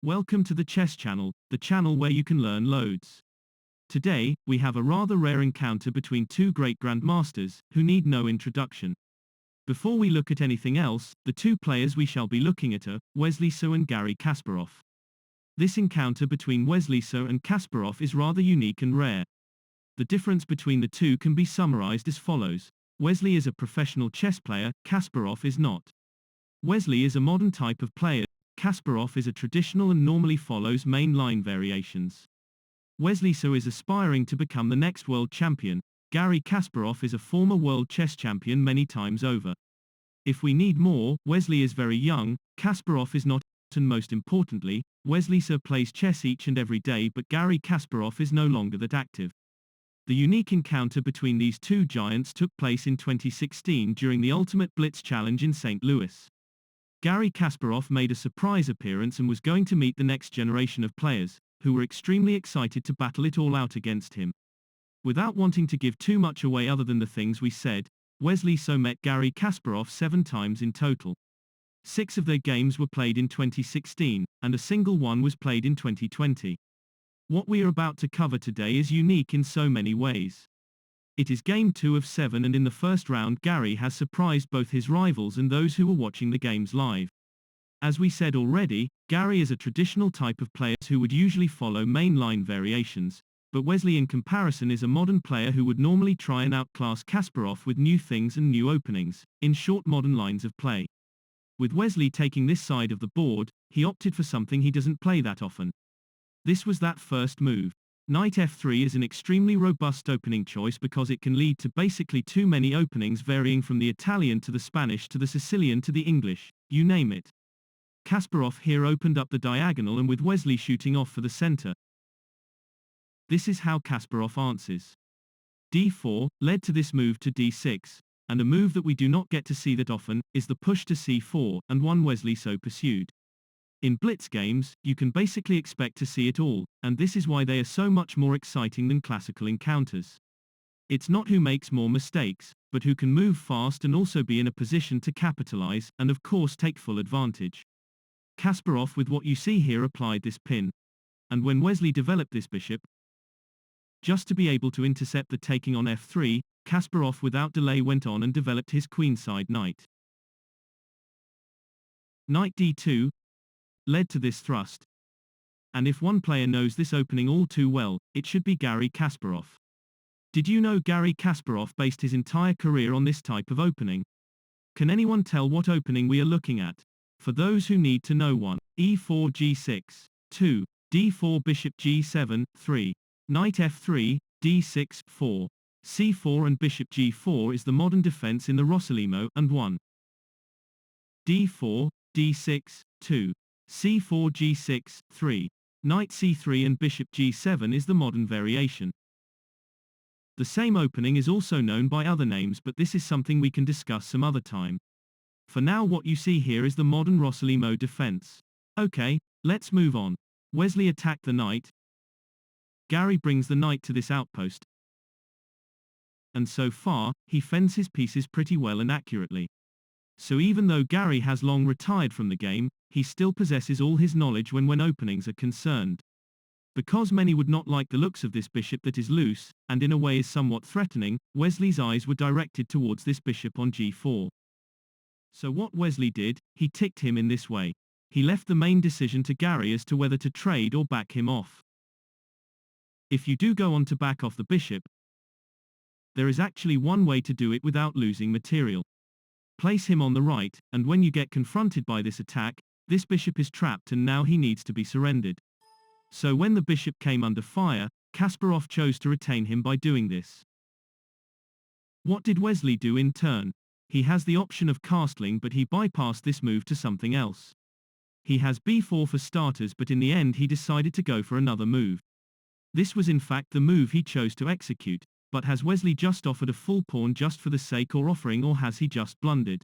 Welcome to the Chess Channel, the channel where you can learn loads. Today, we have a rather rare encounter between two great grandmasters, who need no introduction. Before we look at anything else, the two players we shall be looking at are Wesley and Garry Kasparov. This encounter between Wesley and Kasparov is rather unique and rare. The difference between the two can be summarized as follows. Wesley is a professional chess player, Kasparov is not. Wesley is a modern type of player. Kasparov is a traditional and normally follows main line variations. Wesley is aspiring to become the next world champion. Garry Kasparov is a former world chess champion many times over. If we need more, Wesley is very young, Kasparov is not, and most importantly, Wesley plays chess each and every day, but Garry Kasparov is no longer that active. The unique encounter between these two giants took place in 2016 during the Ultimate Blitz Challenge in St. Louis. Garry Kasparov made a surprise appearance and was going to meet the next generation of players, who were extremely excited to battle it all out against him. Without wanting to give too much away other than the things we said, Wesley met Garry Kasparov 7 times in total. 6 of their games were played in 2016, and a single one was played in 2020. What we are about to cover today is unique in so many ways. It is game 2 of 7, and in the first round Garry has surprised both his rivals and those who were watching the games live. As we said already, Garry is a traditional type of player who would usually follow mainline variations, but Wesley in comparison is a modern player who would normally try and outclass Kasparov with new things and new openings, in short modern lines of play. With Wesley taking this side of the board, he opted for something he doesn't play that often. This was that first move. Knight f3 is an extremely robust opening choice because it can lead to basically too many openings varying from the Italian to the Spanish to the Sicilian to the English, you name it. Kasparov here opened up the diagonal and with Wesley shooting off for the center. This is how Kasparov answers. d4 led to this move to d6, and a move that we do not get to see that often is the push to c4, and one Wesley pursued. In blitz games, you can basically expect to see it all, and this is why they are so much more exciting than classical encounters. It's not who makes more mistakes, but who can move fast and also be in a position to capitalize, and of course take full advantage. Kasparov with what you see here applied this pin. And when Wesley developed this bishop, just to be able to intercept the taking on f3, Kasparov without delay went on and developed his queenside knight. Knight d2 led to this thrust. And if one player knows this opening all too well, it should be Garry Kasparov. Did you know Garry Kasparov based his entire career on this type of opening? Can anyone tell what opening we are looking at? For those who need to know, 1, e4 g6, 2, d4 bishop g7, 3, knight f3, d6, 4, c4 and bishop g4 is the modern defense in the Rossolimo, and 1, d4, d6, 2, c4 g6, 3, knight c3 and bishop g7 is the modern variation. The same opening is also known by other names, but this is something we can discuss some other time. For now what you see here is the modern Rossolimo defense. Okay, let's move on. Wesley attacked the knight. Garry brings the knight to this outpost. And so far, he fends his pieces pretty well and accurately. So even though Garry has long retired from the game, he still possesses all his knowledge when openings are concerned. Because many would not like the looks of this bishop that is loose, and in a way is somewhat threatening, Wesley's eyes were directed towards this bishop on g4. So what Wesley did, he ticked him in this way. He left the main decision to Garry as to whether to trade or back him off. If you do go on to back off the bishop, there is actually one way to do it without losing material. Place him on the right, and when you get confronted by this attack, this bishop is trapped and now he needs to be surrendered. So when the bishop came under fire, Kasparov chose to retain him by doing this. What did Wesley do in turn? He has the option of castling, but he bypassed this move to something else. He has b4 for starters, but in the end he decided to go for another move. This was in fact the move he chose to execute. But has Wesley just offered a full pawn just for the sake of offering, or has he just blundered?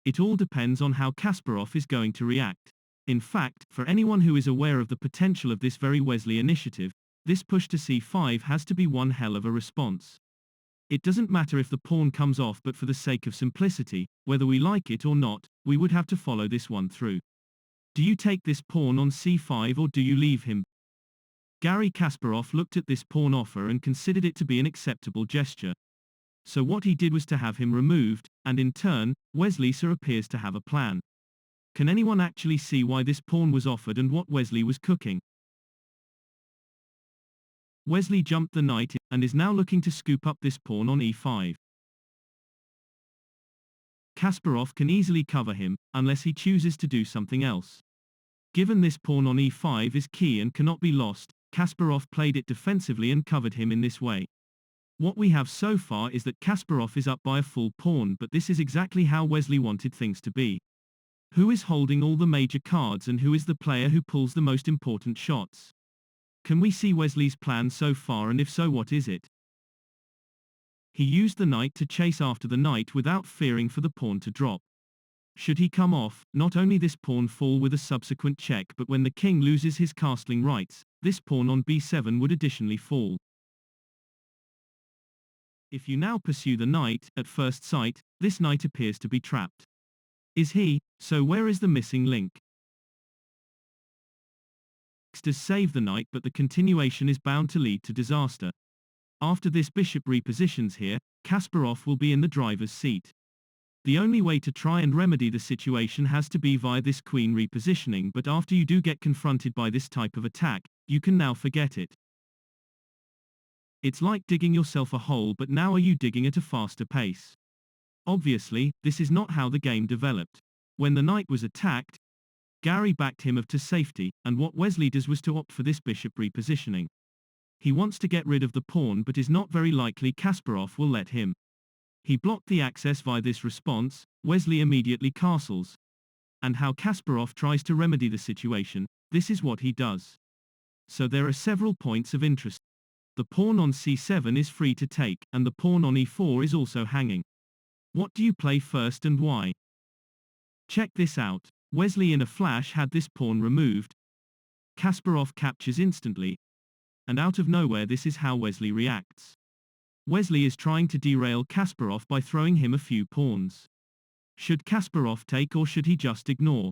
It all depends on how Kasparov is going to react. In fact, for anyone who is aware of the potential of this very Wesley initiative, this push to c5 has to be one hell of a response. It doesn't matter if the pawn comes off, but for the sake of simplicity, whether we like it or not, we would have to follow this one through. Do you take this pawn on c5 or do you leave him? Garry Kasparov looked at this pawn offer and considered it to be an acceptable gesture. So what he did was to have him removed, and in turn, Wesley appears to have a plan. Can anyone actually see why this pawn was offered and what Wesley was cooking? Wesley jumped the knight and is now looking to scoop up this pawn on e5. Kasparov can easily cover him, unless he chooses to do something else. Given this pawn on e5 is key and cannot be lost, Kasparov played it defensively and covered him in this way. What we have so far is that Kasparov is up by a full pawn, but this is exactly how Wesley wanted things to be. Who is holding all the major cards and who is the player who pulls the most important shots? Can we see Wesley's plan so far, and if so, what is it? He used the knight to chase after the knight without fearing for the pawn to drop. Should he come off, not only this pawn fall with a subsequent check, but when the king loses his castling rights, this pawn on b7 would additionally fall. If you now pursue the knight, at first sight, this knight appears to be trapped. Is he? So where is the missing link? Does save the knight, but the continuation is bound to lead to disaster. After this bishop repositions here, Kasparov will be in the driver's seat. The only way to try and remedy the situation has to be via this queen repositioning, but after you do get confronted by this type of attack, you can now forget it. It's like digging yourself a hole, but now are you digging at a faster pace? Obviously, this is not how the game developed. When the knight was attacked, Garry backed him to safety, and what Wesley does was to opt for this bishop repositioning. He wants to get rid of the pawn, but is not very likely Kasparov will let him. He blocked the access via this response. Wesley immediately castles. And how Kasparov tries to remedy the situation, this is what he does. So there are several points of interest. The pawn on c7 is free to take, and the pawn on e4 is also hanging. What do you play first and why? Check this out. Wesley in a flash had this pawn removed. Kasparov captures instantly. And out of nowhere, this is how Wesley reacts. Wesley is trying to derail Kasparov by throwing him a few pawns. Should Kasparov take, or should he just ignore?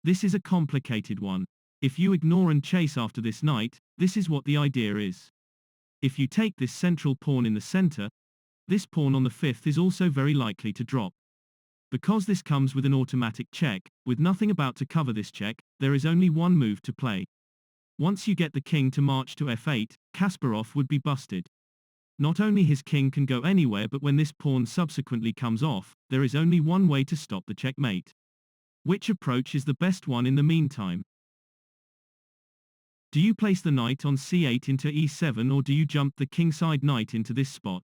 This is a complicated one. If you ignore and chase after this knight, this is what the idea is. If you take this central pawn in the center, this pawn on the fifth is also very likely to drop. Because this comes with an automatic check, with nothing about to cover this check, there is only one move to play. Once you get the king to march to f8, Kasparov would be busted. Not only his king can go anywhere, but when this pawn subsequently comes off, there is only one way to stop the checkmate. Which approach is the best one in the meantime? Do you place the knight on c8 into e7, or do you jump the kingside knight into this spot?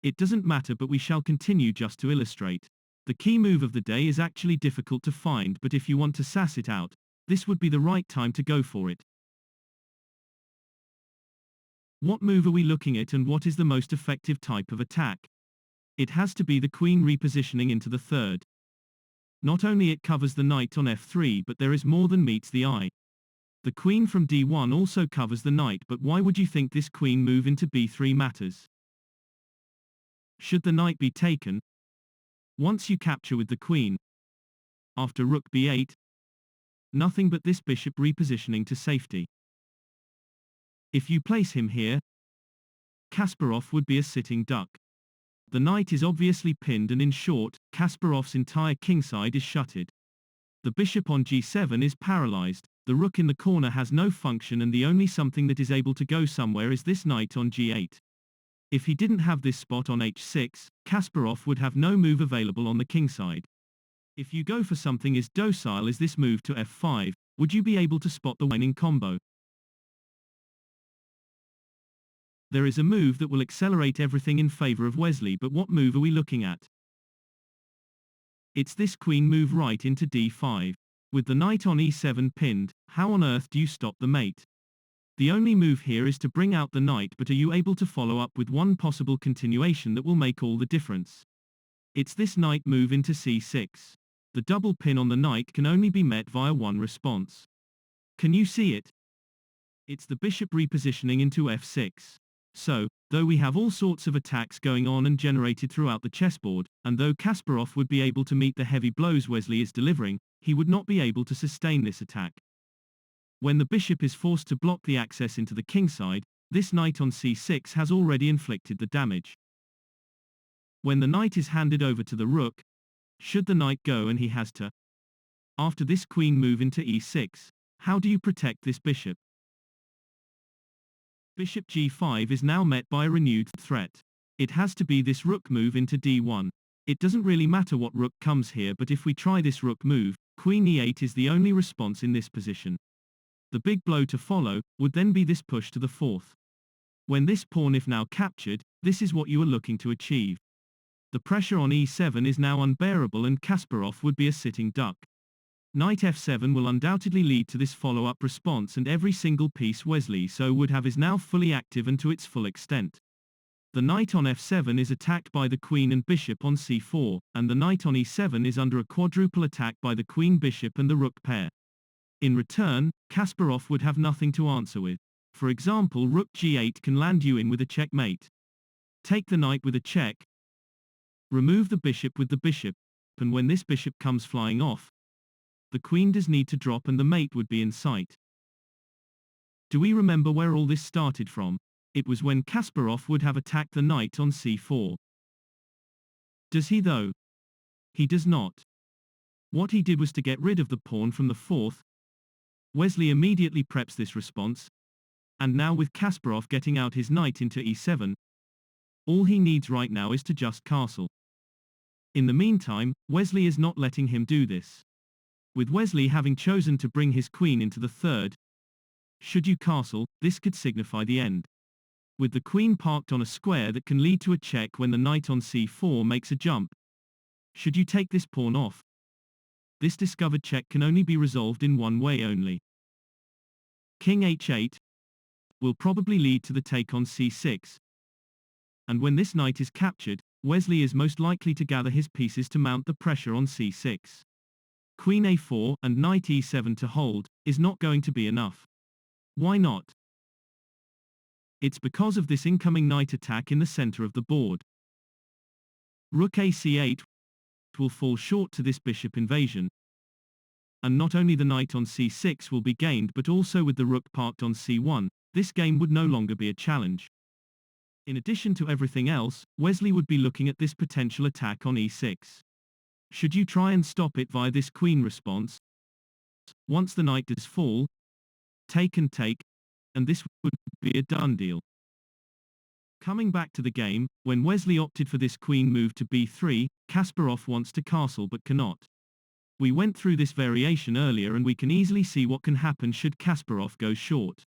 It doesn't matter, but we shall continue just to illustrate. The key move of the day is actually difficult to find, but if you want to sass it out, this would be the right time to go for it. What move are we looking at, and what is the most effective type of attack? It has to be the queen repositioning into the third. Not only it covers the knight on f3, but there is more than meets the eye. The queen from d1 also covers the knight, but why would you think this queen move into b3 matters? Should the knight be taken? Once you capture with the queen. After rook b8, nothing but this bishop repositioning to safety. If you place him here, Kasparov would be a sitting duck. The knight is obviously pinned, and in short, Kasparov's entire kingside is shutted. The bishop on g7 is paralyzed, the rook in the corner has no function, and the only something that is able to go somewhere is this knight on g8. If he didn't have this spot on h6, Kasparov would have no move available on the kingside. If you go for something as docile as this move to f5, would you be able to spot the winning combo? There is a move that will accelerate everything in favor of Wesley, but what move are we looking at? It's this queen move right into d5. With the knight on e7 pinned, how on earth do you stop the mate? The only move here is to bring out the knight, but are you able to follow up with one possible continuation that will make all the difference? It's this knight move into c6. The double pin on the knight can only be met via one response. Can you see it? It's the bishop repositioning into f6. So, though we have all sorts of attacks going on and generated throughout the chessboard, and though Kasparov would be able to meet the heavy blows Wesley is delivering, he would not be able to sustain this attack. When the bishop is forced to block the access into the kingside, this knight on c6 has already inflicted the damage. When the knight is handed over to the rook, should the knight go and he has to, after this queen move into e6, how do you protect this bishop? Bishop g5 is now met by a renewed threat. It has to be this rook move into d1. It doesn't really matter what rook comes here, but if we try this rook move, queen e8 is the only response in this position. The big blow to follow would then be this push to the fourth. When this pawn if now captured, this is what you are looking to achieve. The pressure on e7 is now unbearable and Kasparov would be a sitting duck. Knight f7 will undoubtedly lead to this follow-up response, and every single piece Wesley so would have is now fully active and to its full extent. The knight on f7 is attacked by the queen and bishop on c4, and the knight on e7 is under a quadruple attack by the queen bishop and the rook pair. In return, Kasparov would have nothing to answer with. For example, rook g8 can land you in with a checkmate. Take the knight with a check. Remove the bishop with the bishop, and when this bishop comes flying off, the queen does need to drop and the mate would be in sight. Do we remember where all this started from? It was when Kasparov would have attacked the knight on c4. Does he though? He does not. What he did was to get rid of the pawn from the fourth. Wesley immediately preps this response, and now with Kasparov getting out his knight into e7, all he needs right now is to just castle. In the meantime, Wesley is not letting him do this. With Wesley having chosen to bring his queen into the third, should you castle, this could signify the end. With the queen parked on a square that can lead to a check when the knight on c4 makes a jump. Should you take this pawn off? This discovered check can only be resolved in one way only. King h8 will probably lead to the take on c6. And when this knight is captured, Wesley is most likely to gather his pieces to mount the pressure on c6. Queen a4 and knight e7 to hold is not going to be enough. Why not? It's because of this incoming knight attack in the center of the board. Rook ac8 will fall short to this bishop invasion. And not only the knight on c6 will be gained, but also with the rook parked on c1, this game would no longer be a challenge. In addition to everything else, Wesley would be looking at this potential attack on e6. Should you try and stop it via this queen response? Once the knight does fall, take and take, and this would be a done deal. Coming back to the game, when Wesley opted for this queen move to b3, Kasparov wants to castle but cannot. We went through this variation earlier and we can easily see what can happen should Kasparov go short.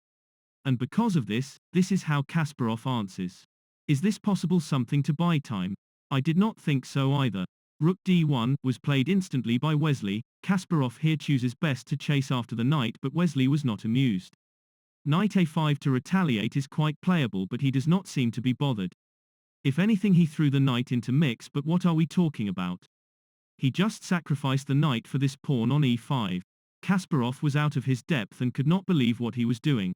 And because of this, this is how Kasparov answers. Is this possible something to buy time? I did not think so either. Rook d1 was played instantly by Wesley. Kasparov here chooses best to chase after the knight, but Wesley was not amused. Knight a5 to retaliate is quite playable, but he does not seem to be bothered. If anything, he threw the knight into mix, but what are we talking about? He just sacrificed the knight for this pawn on e5. Kasparov was out of his depth and could not believe what he was doing.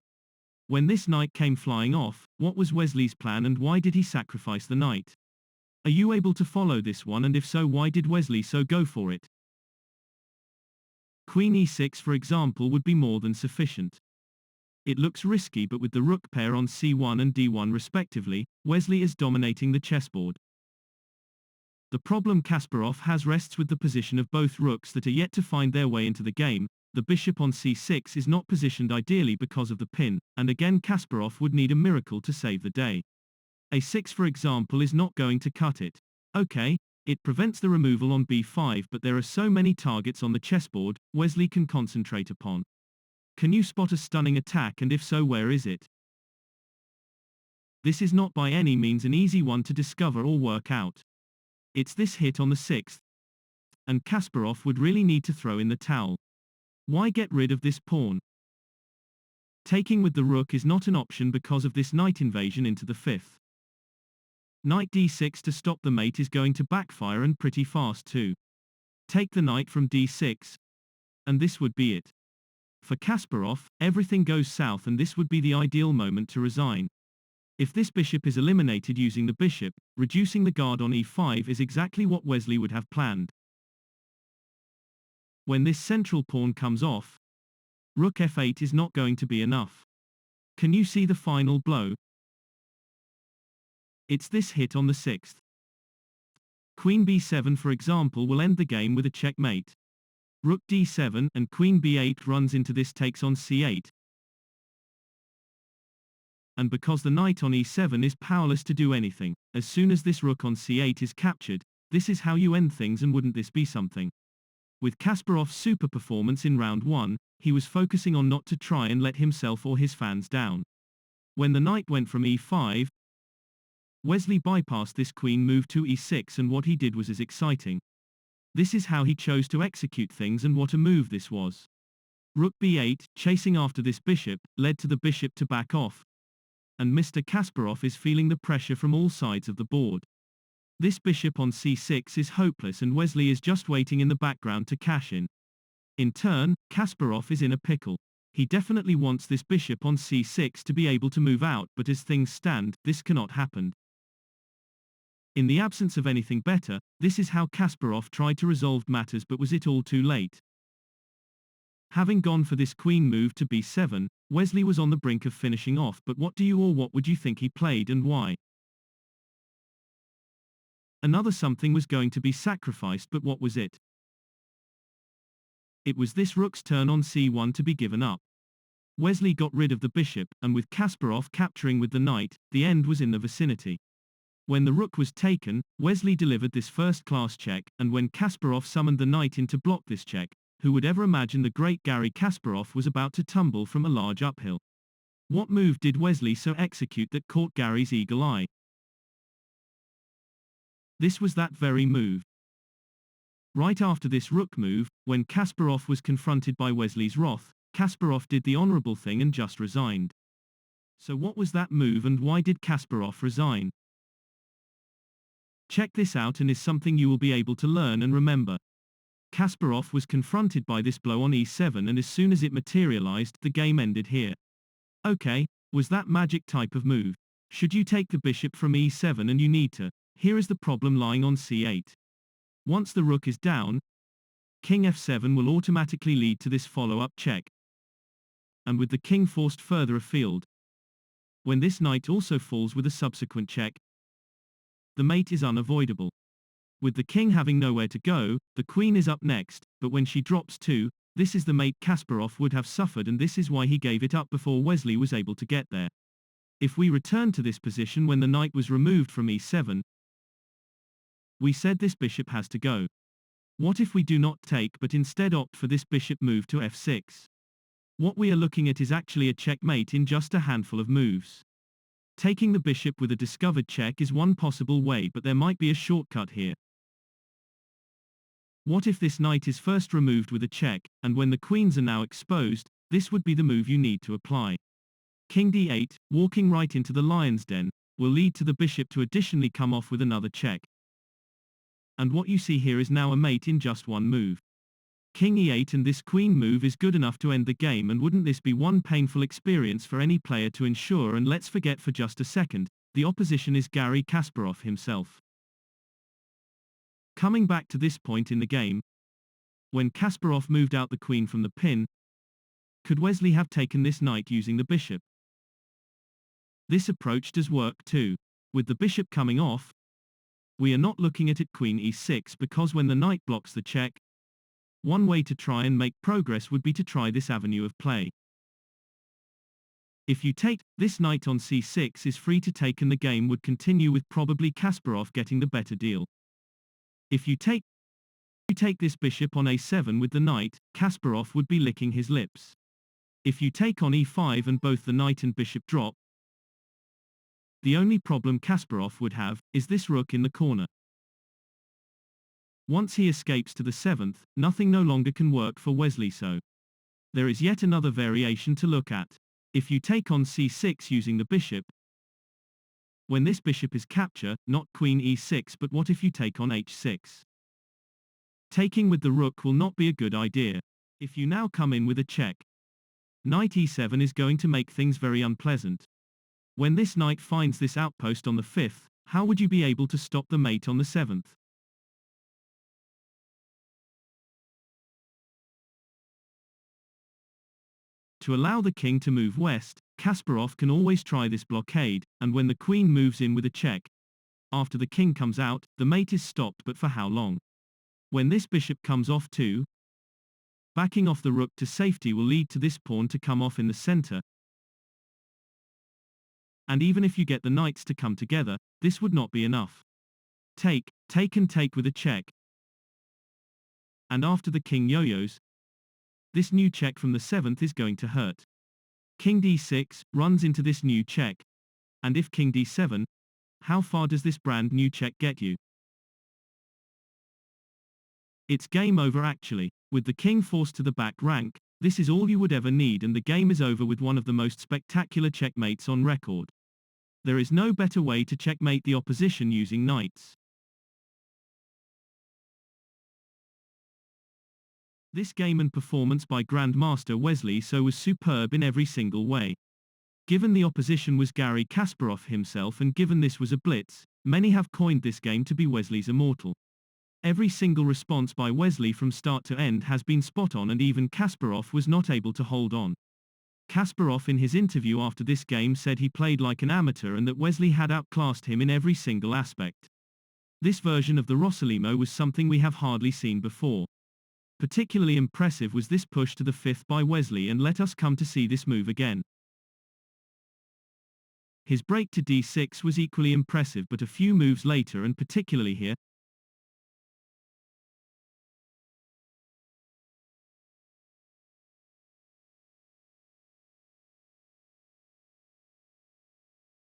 When this knight came flying off, what was Wesley's plan and why did he sacrifice the knight? Are you able to follow this one, and if so, why did Wesley so go for it? Queen e6 for example would be more than sufficient. It looks risky, but with the rook pair on c1 and d1 respectively, Wesley is dominating the chessboard. The problem Kasparov has rests with the position of both rooks that are yet to find their way into the game. The bishop on c6 is not positioned ideally because of the pin, and again Kasparov would need a miracle to save the day. a6 for example is not going to cut it. Okay, it prevents the removal on b5, but there are so many targets on the chessboard Wesley can concentrate upon. Can you spot a stunning attack, and if so, where is it? This is not by any means an easy one to discover or work out. It's this hit on the 6th, and Kasparov would really need to throw in the towel. Why get rid of this pawn? Taking with the rook is not an option because of this knight invasion into the 5th. Knight d6 to stop the mate is going to backfire, and pretty fast too. Take the knight from d6, and this would be it. For Kasparov, everything goes south and this would be the ideal moment to resign. If this bishop is eliminated using the bishop, reducing the guard on e5 is exactly what Wesley would have planned. When this central pawn comes off, rook f8 is not going to be enough. Can you see the final blow? It's this hit on the 6th. Queen b7, for example, will end the game with a checkmate. Rook d7 and queen b8 runs into this, takes on c8. And because the knight on e7 is powerless to do anything, as soon as this rook on c8 is captured, this is how you end things, and wouldn't this be something? With Kasparov's super performance in round 1, he was focusing on not to try and let himself or his fans down. When the knight went from e5, Wesley bypassed this queen move to e6, and what he did was as exciting. This is how he chose to execute things, and what a move this was. Rook b8, chasing after this bishop, led to the bishop to back off. And Mr. Kasparov is feeling the pressure from all sides of the board. This bishop on c6 is hopeless, and Wesley is just waiting in the background to cash in. In turn, Kasparov is in a pickle. He definitely wants this bishop on c6 to be able to move out, but as things stand, this cannot happen. In the absence of anything better, this is how Kasparov tried to resolve matters, but was it all too late? Having gone for this queen move to b7, Wesley was on the brink of finishing off, but what would you think he played, and why? Another something was going to be sacrificed, but what was it? It was this rook's turn on c1 to be given up. Wesley got rid of the bishop, and with Kasparov capturing with the knight, the end was in the vicinity. When the rook was taken, Wesley delivered this first-class check, and when Kasparov summoned the knight in to block this check, who would ever imagine the great Garry Kasparov was about to tumble from a large uphill? What move did Wesley so execute that caught Garry's eagle eye? This was that very move. Right after this rook move, when Kasparov was confronted by Wesley's wrath, Kasparov did the honorable thing and just resigned. So what was that move, and why did Kasparov resign? Check this out, and is something you will be able to learn and remember. Kasparov was confronted by this blow on e7, and as soon as it materialized, the game ended here. Okay, was that magic type of move? Should you take the bishop from e7 and you need to? Here is the problem lying on c8. Once the rook is down, king f7 will automatically lead to this follow-up check. And with the king forced further afield, when this knight also falls with a subsequent check, the mate is unavoidable. With the king having nowhere to go, the queen is up next, but when she drops too, this is the mate Kasparov would have suffered, and this is why he gave it up before Wesley was able to get there. If we return to this position when the knight was removed from e7, we said this bishop has to go. What if we do not take but instead opt for this bishop move to f6? What we are looking at is actually a checkmate in just a handful of moves. Taking the bishop with a discovered check is one possible way, but there might be a shortcut here. What if this knight is first removed with a check, and when the queens are now exposed, this would be the move you need to apply. King d8, walking right into the lion's den, will lead to the bishop to additionally come off with another check. And what you see here is now a mate in just one move. King e8, and this queen move is good enough to end the game, and wouldn't this be one painful experience for any player to ensure? And let's forget for just a second, the opposition is Garry Kasparov himself. Coming back to this point in the game, when Kasparov moved out the queen from the pin, could Wesley have taken this knight using the bishop? This approach does work too. With the bishop coming off, we are not looking at it queen e6, because when the knight blocks the check, one way to try and make progress would be to try this avenue of play. If you take, this knight on c6 is free to take, and the game would continue with probably Kasparov getting the better deal. If you take this bishop on a7 with the knight, Kasparov would be licking his lips. If you take on e5 and both the knight and bishop drop, the only problem Kasparov would have is this rook in the corner. Once he escapes to the 7th, nothing no longer can work for Wesley, so there is yet another variation to look at. If you take on c6 using the bishop, when this bishop is captured, not queen e6, but what if you take on h6? Taking with the rook will not be a good idea. If you now come in with a check, knight e7 is going to make things very unpleasant. When this knight finds this outpost on the 5th, how would you be able to stop the mate on the 7th? To allow the king to move west, Kasparov can always try this blockade, and when the queen moves in with a check, after the king comes out, the mate is stopped, but for how long? When this bishop comes off too, backing off the rook to safety will lead to this pawn to come off in the center. And even if you get the knights to come together, this would not be enough. Take and take with a check. And after the king yo-yos, this new check from the 7th is going to hurt. King d6 runs into this new check. And if king d7, how far does this brand new check get you? It's game over actually. With the king forced to the back rank, this is all you would ever need, and the game is over with one of the most spectacular checkmates on record. There is no better way to checkmate the opposition using knights. This game and performance by Grandmaster Wesley was superb in every single way. Given the opposition was Garry Kasparov himself, and given this was a blitz, many have coined this game to be Wesley's Immortal. Every single response by Wesley from start to end has been spot on, and even Kasparov was not able to hold on. Kasparov in his interview after this game said he played like an amateur and that Wesley had outclassed him in every single aspect. This version of the Rossolimo was something we have hardly seen before. Particularly impressive was this push to the 5th by Wesley, and let us come to see this move again. His break to d6 was equally impressive, but a few moves later, and particularly here,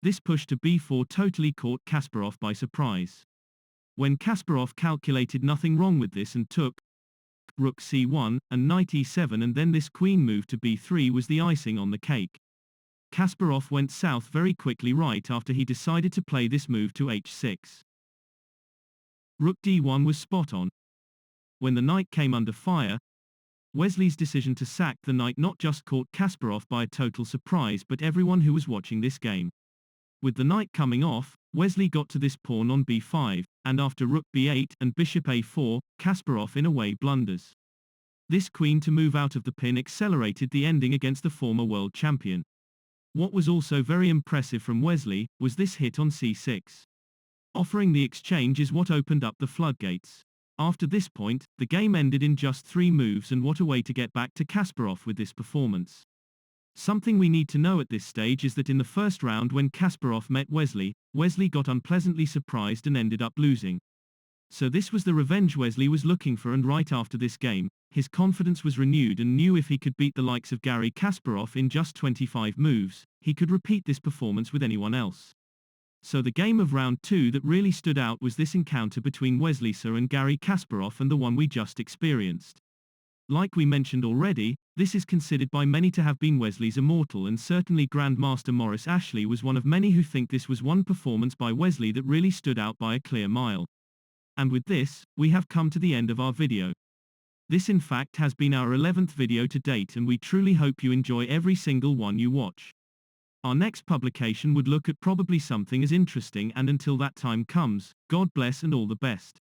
this push to b4 totally caught Kasparov by surprise. When Kasparov calculated nothing wrong with this and took rook c1 and knight e7, and then this queen move to b3 was the icing on the cake. Kasparov went south very quickly right after he decided to play this move to h6. Rook d1 was spot on. When the knight came under fire, Wesley's decision to sack the knight not just caught Kasparov by a total surprise, but everyone who was watching this game. With the knight coming off, Wesley got to this pawn on b5, and after rook b8 and bishop a4, Kasparov in a way blunders. This queen to move out of the pin accelerated the ending against the former world champion. What was also very impressive from Wesley was this hit on c6. Offering the exchange is what opened up the floodgates. After this point, the game ended in just 3 moves, and what a way to get back to Kasparov with this performance. Something we need to know at this stage is that in the first round when Kasparov met Wesley, Wesley got unpleasantly surprised and ended up losing. So this was the revenge Wesley was looking for, and right after this game, his confidence was renewed and knew if he could beat the likes of Garry Kasparov in just 25 moves, he could repeat this performance with anyone else. So the game of round 2 that really stood out was this encounter between Wesley and Garry Kasparov, and the one we just experienced. Like we mentioned already, this is considered by many to have been Wesley's Immortal, and certainly Grandmaster Maurice Ashley was one of many who think this was one performance by Wesley that really stood out by a clear mile. And with this, we have come to the end of our video. This in fact has been our 11th video to date, and we truly hope you enjoy every single one you watch. Our next publication would look at probably something as interesting, and until that time comes, God bless and all the best.